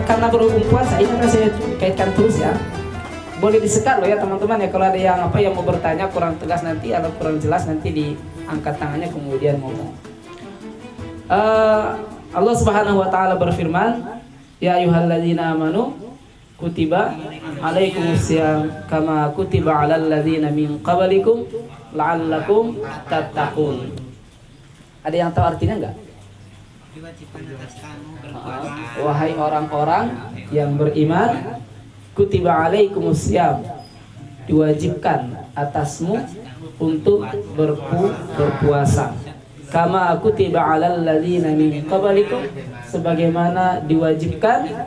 Karena berhubung puasa ini akan saya kaitkan terus ya. Boleh disekat loh ya teman-teman ya, kalau ada yang yang mau bertanya kurang tegas nanti atau kurang jelas nanti diangkat tangannya kemudian ngomong. Allah Subhanahu wa taala berfirman, ya ayyuhalladzina amanu kutiba alaikumusiyam kama kutiba alal ladzina min qablikum la'allakum tattaqun. Ada yang tahu artinya enggak? Wahai orang-orang yang beriman, kutiba alaikumusiyam, diwajibkan atasmu untuk berpuasa. Kama kutiba alal ladzina min qablikum, sebagaimana diwajibkan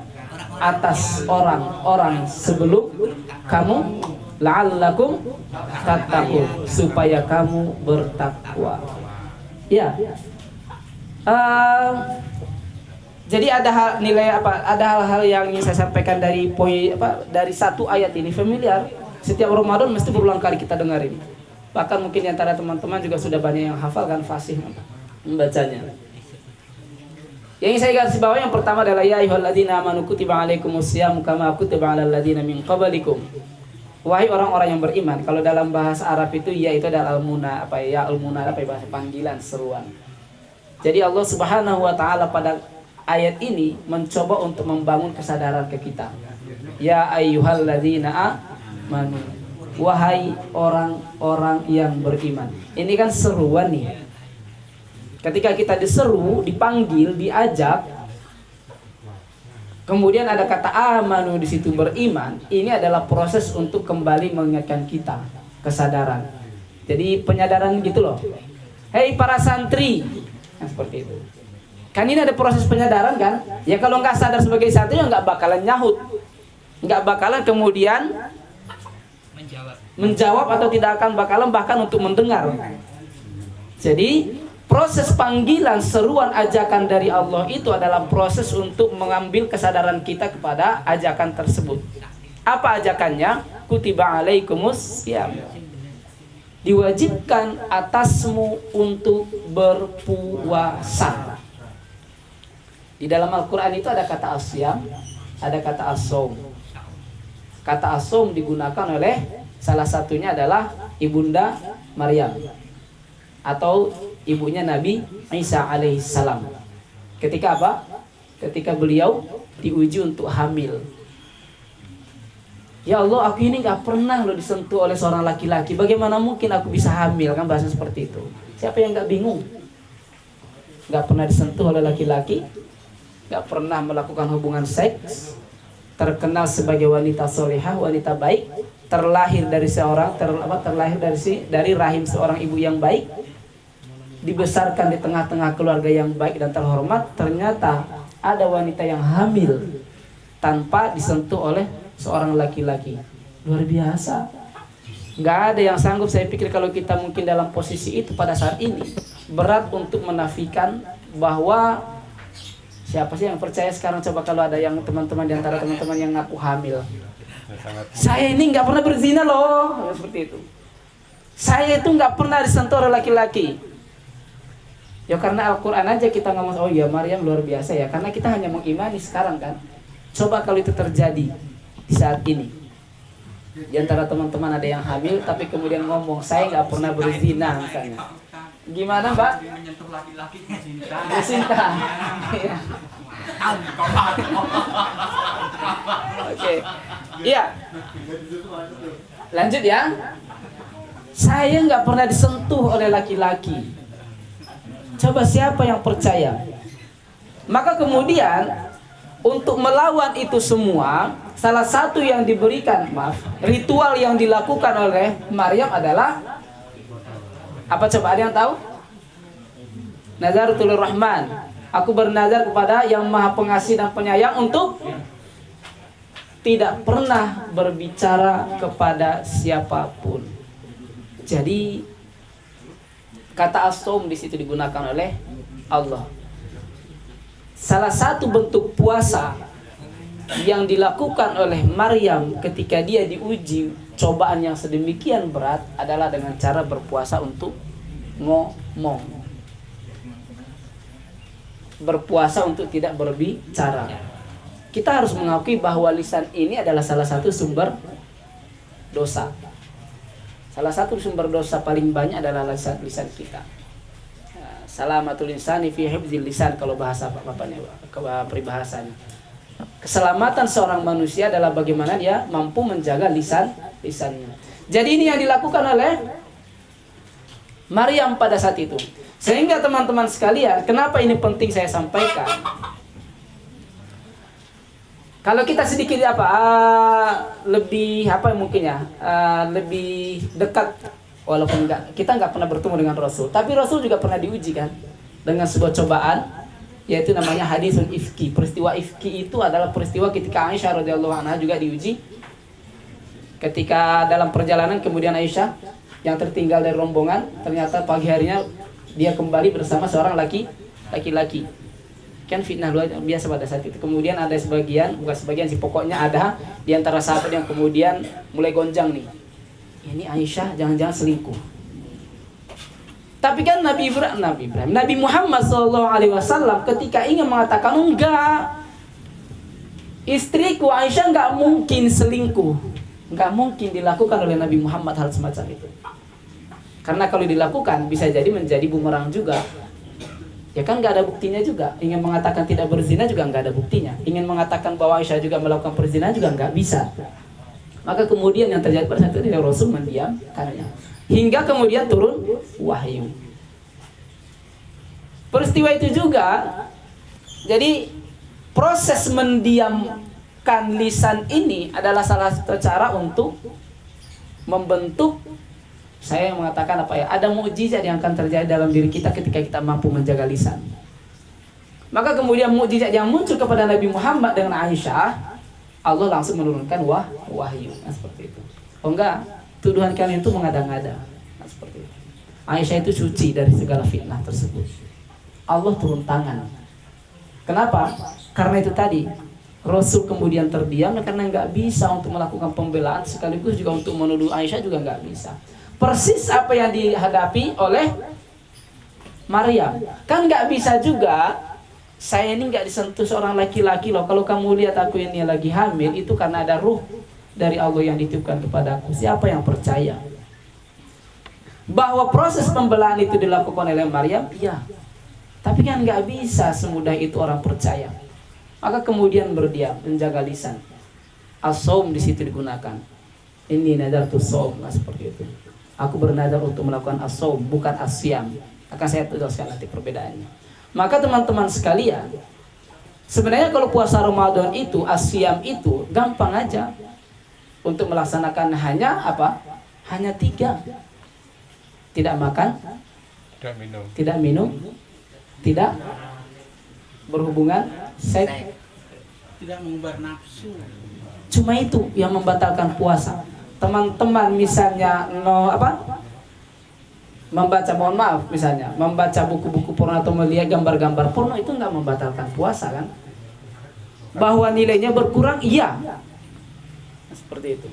atas orang-orang sebelum kamu, la'allakum tattaqun, supaya kamu bertakwa. Ya. Jadi ada hal-hal yang ingin saya sampaikan dari dari satu ayat ini familiar. Setiap Ramadan mesti berulang kali kita dengarin. Bahkan mungkin di antara teman-teman juga sudah banyak yang hafal kan, fasih membacanya. Yang ingin saya garis bawah yang pertama adalah ya ayyuhalladzina amanu kutiba alaikumusiyam kama kutiba alal ladzina min qablikum. Wahai orang-orang yang beriman. Kalau dalam bahasa Arab itu ya itu adalah al-muna, bahasa panggilan, seruan. Jadi Allah Subhanahu wa taala pada ayat ini mencoba untuk membangun kesadaran ke kita. Ya ayyuhalladzina amanu, wahai orang-orang yang beriman. Ini kan seruan nih. Ketika kita diseru, dipanggil, diajak, kemudian ada kata amanu di situ, beriman. Ini adalah proses untuk kembali mengingatkan kita kesadaran. Jadi penyadaran gitu loh. Hei para santri, nah, seperti itu. Kan ini ada proses penyadaran kan? Ya kalau nggak sadar sebagai santri ya nggak bakalan nyahut, nggak bakalan kemudian menjawab atau tidak akan bakalan bahkan untuk mendengar. Jadi proses panggilan, seruan, ajakan dari Allah itu adalah proses untuk mengambil kesadaran kita kepada ajakan tersebut. Apa ajakannya? Kutiba alaikumusiyam, diwajibkan atasmu untuk berpuasa. Di dalam Al-Quran itu ada kata asyam, ada kata asom. Kata asom digunakan oleh salah satunya adalah ibunda Maryam atau ibunya Nabi Isa alaihissalam. Ketika apa? Ketika beliau diuji untuk hamil. Ya Allah, aku ini gak pernah loh disentuh oleh seorang laki-laki. Bagaimana mungkin aku bisa hamil? Kan bahasa seperti itu. Siapa yang gak bingung? Gak pernah disentuh oleh laki-laki, gak pernah melakukan hubungan seks, terkenal sebagai wanita solehah, wanita baik, terlahir dari dari rahim seorang ibu yang baik, dibesarkan di tengah-tengah keluarga yang baik dan terhormat. Ternyata ada wanita yang hamil tanpa disentuh oleh seorang laki-laki. Luar biasa. Nggak ada yang sanggup, saya pikir kalau kita mungkin dalam posisi itu pada saat ini, berat untuk menafikan bahwa siapa sih yang percaya sekarang. Coba kalau ada yang teman-teman di antara teman-teman yang ngaku hamil, saya ini nggak pernah berzina loh, seperti itu. Saya itu nggak pernah disentuh oleh laki-laki. Ya karena Al-Quran aja kita ngomong, oh ya Maryam luar biasa ya, karena kita hanya mengimani sekarang kan. Coba kalau itu terjadi di saat ini, di antara teman-teman ada yang hamil tapi kemudian ngomong saya nggak pernah berzina misalnya, gimana Mbak? Menyentuh laki-laki cinta. Cinta. Oke. Iya. Lanjut ya. Saya nggak pernah disentuh oleh laki-laki. Coba siapa yang percaya? Maka kemudian untuk melawan itu semua, salah satu yang diberikan, ritual yang dilakukan oleh Maryam adalah apa coba, ada yang tahu? Nazaratul Rahman. Aku bernazar kepada yang Maha Pengasih dan Penyayang untuk tidak pernah berbicara kepada siapapun. Jadi kata as-saum di situ digunakan oleh Allah. Salah satu bentuk puasa yang dilakukan oleh Maryam ketika dia diuji cobaan yang sedemikian berat adalah dengan cara berpuasa untuk ngomong. berpuasa untuk tidak berbicara. Kita harus mengakui bahwa lisan ini adalah salah satu sumber dosa. Salah satu sumber dosa paling banyak adalah lisan kita. Salamatul insani fi hifdzil lisan, kalau bahasa bapaknya peribahasanya. Keselamatan seorang manusia adalah bagaimana dia mampu menjaga lisannya. Jadi ini yang dilakukan oleh Maryam pada saat itu. Sehingga teman-teman sekalian, kenapa ini penting saya sampaikan? Kalau kita sedikit lebih lebih dekat, walaupun kita nggak pernah bertemu dengan Rasul, tapi Rasul juga pernah diuji kan dengan sebuah cobaan, yaitu namanya hadisul ifki. Peristiwa ifki itu adalah peristiwa ketika Aisyah radhiyallahu anha juga diuji. Ketika dalam perjalanan kemudian Aisyah yang tertinggal dari rombongan, ternyata pagi harinya dia kembali bersama seorang laki-laki. Kan fitnah luar biasa pada saat itu. Kemudian ada bukan sebagian sih, pokoknya ada di antara sahabat yang kemudian mulai gonjang nih. Ini Aisyah jangan-jangan selingkuh. Tapi kan Nabi Muhammad SAW ketika ingin mengatakan enggak, istriku Aisyah enggak mungkin selingkuh, enggak mungkin dilakukan oleh Nabi Muhammad hal semacam itu. Karena kalau dilakukan bisa jadi menjadi bumerang juga. Ya kan nggak ada buktinya juga. Ingin mengatakan tidak berzina juga nggak ada buktinya. Ingin mengatakan bahwa Aisyah juga melakukan perzinahan juga nggak bisa. Maka kemudian yang terjadi pada saat itu Rasul mendiamkannya hingga kemudian turun wahyu. Peristiwa itu juga, jadi proses mendiamkan lisan ini adalah salah satu cara untuk membentuk. Saya mengatakan ada mukjizat yang akan terjadi dalam diri kita ketika kita mampu menjaga lisan. Maka kemudian mukjizat yang muncul kepada Nabi Muhammad dengan Aisyah, Allah langsung menurunkan wahyu. Nah, seperti itu. Oh enggak, tuduhan kalian itu mengada-ngada. Nah, seperti itu. Aisyah itu suci dari segala fitnah tersebut. Allah turun tangan. Kenapa? Karena itu tadi Rasul kemudian terdiam karena nggak bisa untuk melakukan pembelaan, sekaligus juga untuk menuduh Aisyah juga nggak bisa. Persis apa yang dihadapi oleh Maryam. Kan nggak bisa juga, saya ini nggak disentuh seorang laki-laki loh. Kalau kamu lihat aku ini lagi hamil, itu karena ada ruh dari Allah yang ditiupkan kepadaku. Siapa yang percaya bahwa proses pembelaan itu dilakukan oleh Maryam? Iya. Tapi kan nggak bisa semudah itu orang percaya. Maka kemudian berdiam, menjaga lisan. As-saum di situ digunakan. Ini nadartu saum, seperti itu. Aku bernadar untuk melakukan as-saum, bukan as-siyam. Akan saya jelaskan nanti perbedaannya. Maka teman-teman sekalian, sebenarnya kalau puasa Ramadan itu, as-siyam itu gampang aja untuk melaksanakan. Hanya Hanya 3. Tidak makan, tidak minum, tidak berhubungan seks, tidak mengubah nafsu. Cuma itu yang membatalkan puasa. Teman-teman misalnya membaca buku-buku porno atau melihat gambar-gambar porno, itu nggak membatalkan puasa kan? Bahwa nilainya berkurang, iya. Seperti itu.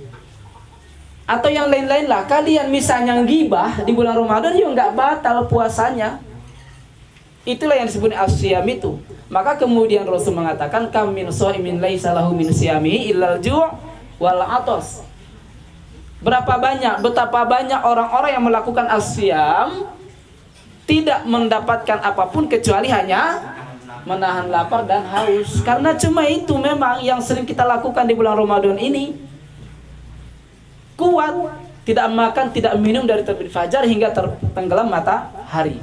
Atau yang lain-lain lah. Kalian misalnya ghibah di bulan Ramadan juga nggak batal puasanya. Itulah yang disebut as-siyam itu. Maka kemudian Rasul mengatakan kam min shaimin laisa lahu min siyamihi illal ju' wal 'atas. Betapa banyak orang-orang yang melakukan as-siyam tidak mendapatkan apapun kecuali hanya menahan lapar dan haus. Karena cuma itu memang yang sering kita lakukan di bulan Ramadan ini. Kuat, tidak makan, tidak minum dari terbit fajar hingga tenggelam matahari.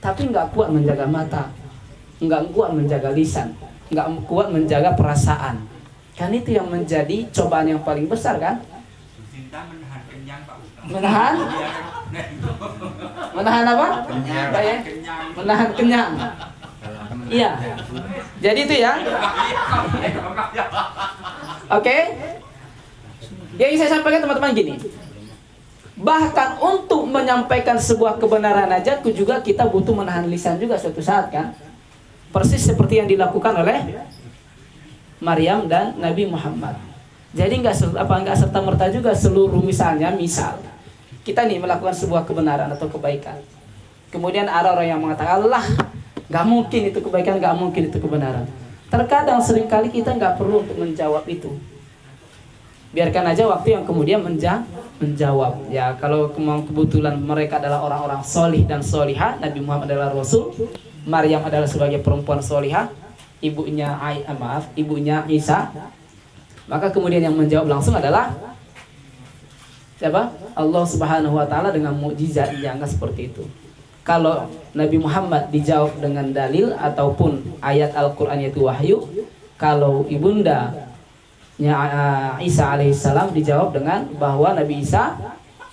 Tapi nggak kuat menjaga mata, nggak kuat menjaga lisan, nggak kuat menjaga perasaan. Kan itu yang menjadi cobaan yang paling besar kan? Menahan kenyang, Pak. Menahan apa? Menahan kenyang. Iya. Jadi itu ya. Oke. Yang saya sampaikan teman-teman gini. Bahkan untuk menyampaikan sebuah kebenaran aja juga kita butuh menahan lisan juga suatu saat kan. Persis seperti yang dilakukan oleh Maryam dan Nabi Muhammad. Jadi nggak serta-merta juga seluruh misal kita nih melakukan sebuah kebenaran atau kebaikan. Kemudian ada orang yang mengatakan Allah Nggak mungkin itu kebaikan, nggak mungkin itu kebenaran. Terkadang seringkali kita nggak perlu untuk menjawab itu. Biarkan aja waktu yang kemudian menjawab. Ya, kalau kebetulan mereka adalah orang-orang solih dan solihah, Nabi Muhammad adalah Rasul, Maryam adalah sebagai perempuan solihah, ibunya Isa, maka kemudian yang menjawab langsung adalah siapa? Allah Subhanahu wa taala dengan mukjizat yang seperti itu. Kalau Nabi Muhammad dijawab dengan dalil ataupun ayat Al-Qur'an yaitu wahyu, kalau ibunda Isa alaihissalam dijawab dengan bahwa Nabi Isa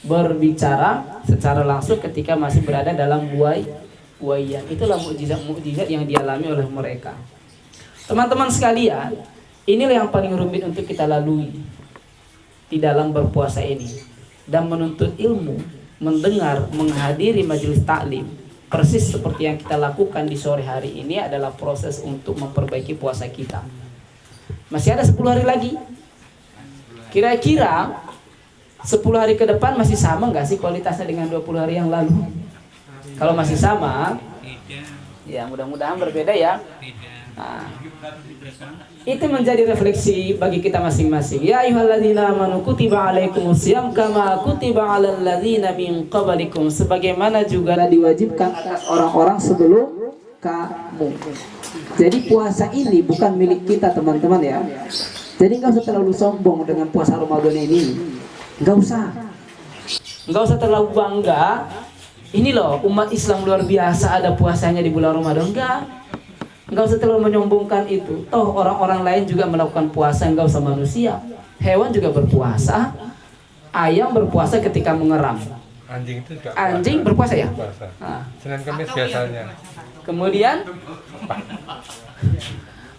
berbicara secara langsung ketika masih berada dalam buaya. Itulah mukjizat yang dialami oleh mereka. Teman-teman sekalian, inilah yang paling rumit untuk kita lalui di dalam berpuasa ini dan menuntut ilmu, mendengar, menghadiri majelis taklim. Persis seperti yang kita lakukan di sore hari ini adalah proses untuk memperbaiki puasa kita. Masih ada 10 hari lagi. Kira-kira 10 hari ke depan masih sama nggak sih kualitasnya dengan 20 hari yang lalu? Kalau masih sama, ya mudah-mudahan berbeda ya. Nah, itu menjadi refleksi bagi kita masing-masing. Ya ayyuhalladzina amanu kutiba alaikumusiyam kama kutiba alal ladzina min qablikum, sebagaimana juga diwajibkan atas orang-orang sebelum kamu. Jadi puasa ini bukan milik kita teman-teman ya. Jadi nggak usah terlalu sombong dengan puasa Ramadan ini. Nggak usah terlalu bangga. Ini loh umat Islam luar biasa ada puasanya di bulan Ramadan. Nggak usah terlalu menyombongkan itu. Toh orang-orang lain juga melakukan puasa, nggak usah manusia. Hewan juga berpuasa. Ayam berpuasa ketika mengeram. Anjing itu juga Anjing berpuasa ya? puasa. Nah. Senin Kamis biasanya. Kemudian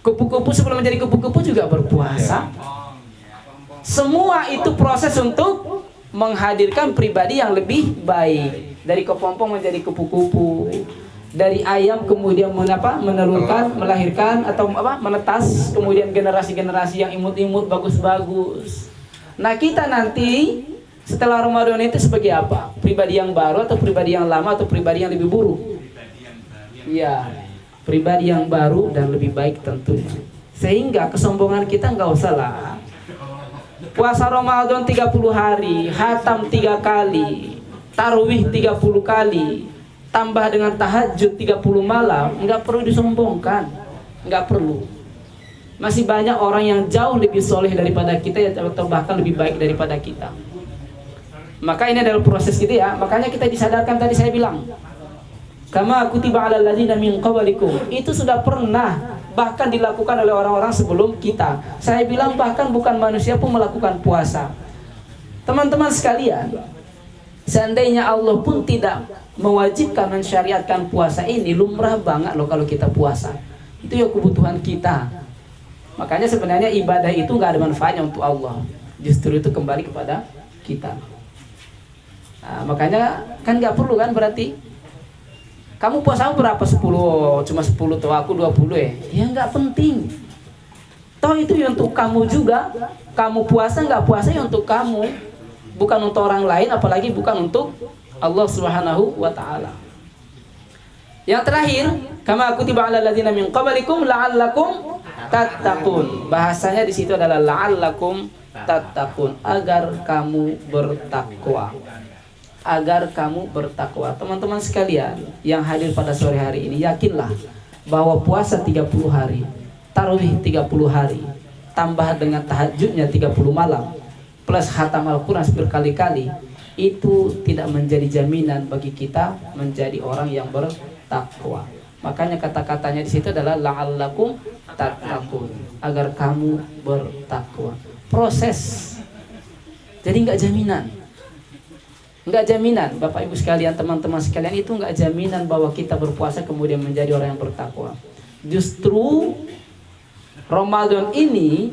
kupu-kupu sebelum menjadi kupu-kupu juga berpuasa. Semua itu proses untuk menghadirkan pribadi yang lebih baik. Dari kepompong menjadi kupu-kupu, dari ayam kemudian menelurkan, melahirkan atau menetas kemudian generasi-generasi yang imut-imut bagus-bagus. Nah, kita nanti setelah Ramadan itu sebagai apa? Pribadi yang baru atau pribadi yang lama atau pribadi yang lebih buruk? Ya, pribadi yang baru dan lebih baik tentunya. Sehingga kesombongan kita nggak usah lah. Puasa Ramadan 30 hari, khatam 3 kali, tarawih 30 kali, tambah dengan tahajud 30 malam, nggak perlu disombongkan, nggak perlu. Masih banyak orang yang jauh lebih soleh daripada kita atau bahkan lebih baik daripada kita. Maka ini adalah proses kita ya. Makanya kita disadarkan tadi saya bilang, kama kutiba alal ladzina min qablikum, itu sudah pernah bahkan dilakukan oleh orang-orang sebelum kita. Saya bilang bahkan bukan manusia pun melakukan puasa. Teman-teman sekalian, seandainya Allah pun tidak mewajibkan mensyariatkan puasa ini, lumrah banget loh kalau kita puasa. Itu ya kebutuhan kita. Makanya sebenarnya ibadah itu nggak ada manfaatnya untuk Allah. Justru itu kembali kepada kita. Nah, makanya kan nggak perlu kan berarti kamu puasa berapa 10, cuma 10 tuh aku 20 ya. Ya nggak penting. Toh itu ya untuk kamu juga. Kamu puasa nggak puasa ya untuk kamu, bukan untuk orang lain, apalagi bukan untuk Allah Subhanahu wa taala. Yang terakhir, kama kutiba alal ladzina min qablikum la'allakum tattaqun. Bahasanya di situ adalah la'allakum tattaqun, agar kamu bertakwa. Agar kamu bertakwa. Teman-teman sekalian yang hadir pada sore hari ini, yakinlah bahwa puasa 30 hari, tarawih 30 hari, tambah dengan tahajudnya 30 malam, plus khatam Al-Quran berkali-kali, itu tidak menjadi jaminan bagi kita menjadi orang yang bertakwa. Makanya kata-katanya di situ adalah la'allakum tattaqun, agar kamu bertakwa. Proses. Jadi nggak jaminan. Nggak jaminan, Bapak Ibu sekalian, teman-teman sekalian, itu nggak jaminan bahwa kita berpuasa kemudian menjadi orang yang bertakwa. Justru Ramadan ini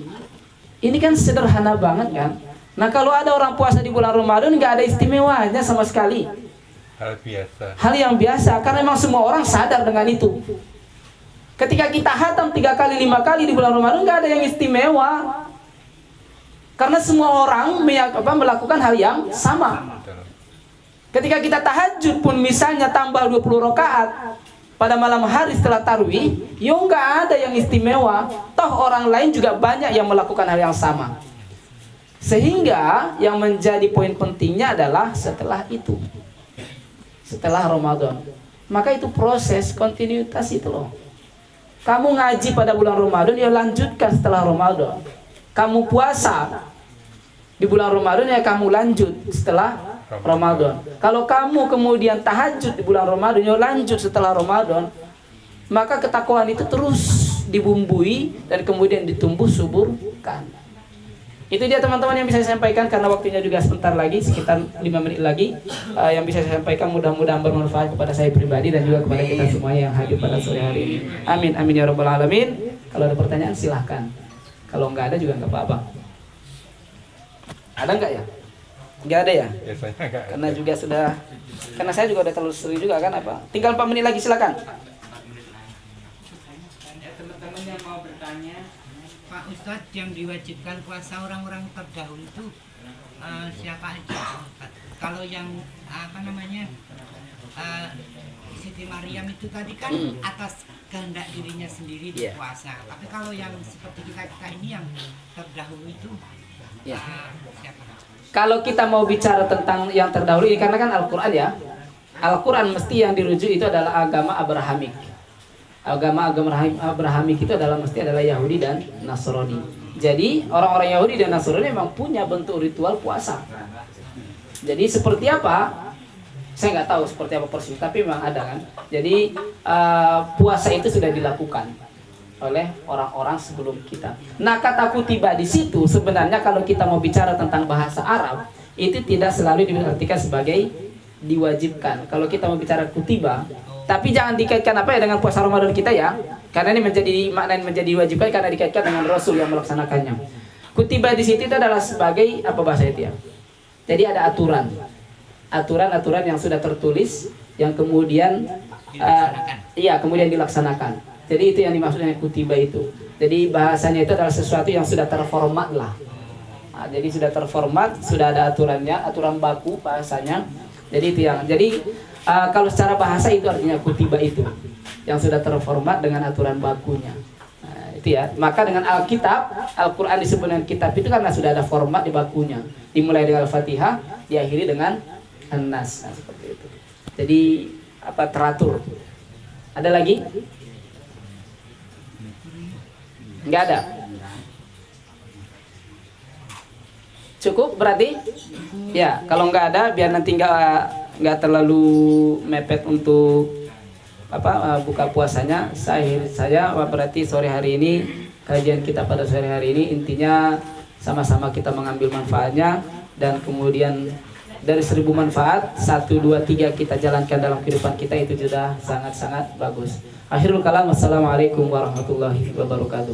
kan sederhana banget kan. Nah, kalau ada orang puasa di bulan Ramadan nggak ada istimewanya sama sekali. Hal biasa. Hal yang biasa, karena memang semua orang sadar dengan itu. Ketika kita khatam 3 kali, 5 kali di bulan Ramadan nggak ada yang istimewa. Karena semua orang melakukan hal yang sama. Ketika kita tahajud pun misalnya tambah 20 rakaat, pada malam hari setelah tarwih, yo nggak ada yang istimewa. Toh orang lain juga banyak yang melakukan hal yang sama. Sehingga yang menjadi poin pentingnya adalah setelah itu, setelah Ramadan. Maka itu proses kontinuitas itu loh. Kamu ngaji pada bulan Ramadan, ya lanjutkan setelah Ramadan. Kamu puasa di bulan Ramadan, ya kamu lanjut setelah Ramadan. Kalau kamu kemudian tahajud di bulan Ramadan, ya lanjut setelah Ramadan. Maka ketakwaan itu terus dibumbui dan kemudian ditumbuh suburkan. Itu dia teman-teman yang bisa saya sampaikan, karena waktunya juga sebentar lagi, sekitar 5 menit lagi yang bisa saya sampaikan. Mudah-mudahan bermanfaat kepada saya pribadi dan juga kepada kita semuanya yang hadir pada sore hari ini. Amin, amin ya rabbal alamin. Kalau ada pertanyaan silahkan. Kalau nggak ada juga nggak apa-apa. Ada nggak ya? Nggak ada ya? Biasanya nggak Karena ada. juga sudah, karena saya juga udah terlalu sering juga kan apa? Tinggal 4 menit lagi, silakan. Ya, teman-teman yang mau bertanya, Pak Ustadz, yang diwajibkan puasa orang-orang terdahulu itu siapa aja? Kalau yang apa namanya Siti Maryam itu tadi kan atas kehendak dirinya sendiri Yeah. berpuasa. Tapi kalau yang seperti kita ini yang terdahulu itu Yeah. Siapa? Kalau kita mau bicara tentang yang terdahulu ini, karena kan Al-Quran ya, Al-Quran mesti yang dirujuk itu adalah agama Abrahamik. Agama Abrahamik itu adalah mesti adalah Yahudi dan Nasrani. Jadi orang-orang Yahudi dan Nasrani memang punya bentuk ritual puasa. Jadi seperti apa? Saya nggak tahu seperti apa persis, tapi memang ada kan. Jadi puasa itu sudah dilakukan oleh orang-orang sebelum kita. Nah, kata kutiba di situ sebenarnya kalau kita mau bicara tentang bahasa Arab, itu tidak selalu diartikan sebagai diwajibkan. Kalau kita mau bicara kutiba, tapi jangan dikaitkan apa ya dengan puasa Ramadan kita ya. Karena ini menjadi makna menjadi diwajibkan karena dikaitkan dengan Rasul yang melaksanakannya. Kutiba di situ itu adalah sebagai apa bahasa itu ya? Jadi ada aturan. Aturan-aturan yang sudah tertulis yang kemudian kemudian dilaksanakan. Jadi itu yang dimaksud dengan kutiba itu. Jadi bahasanya itu adalah sesuatu yang sudah terformat lah. Nah, jadi sudah terformat, sudah ada aturannya, aturan baku bahasanya. Jadi itu yang. Jadi kalau secara bahasa itu artinya kutiba itu yang sudah terformat dengan aturan bakunya. Nah, itu ya. Maka dengan Alkitab, Al-Quran disebut dengan kitab itu karena sudah ada format di bakunya. Dimulai dengan Al-Fatihah, diakhiri dengan An-Nas. Nah, seperti itu. Jadi teratur. Ada lagi? Enggak ada. Cukup berarti? Ya, kalau enggak ada biar nanti enggak terlalu mepet untuk buka puasanya. Saya berarti sore hari ini kajian kita pada sore hari ini intinya sama-sama kita mengambil manfaatnya, dan kemudian dari 1000 manfaat 1, 2, 3 kita jalankan dalam kehidupan kita, itu sudah sangat-sangat bagus. Akhirul kalam, wassalamualaikum warahmatullahi wabarakatuh.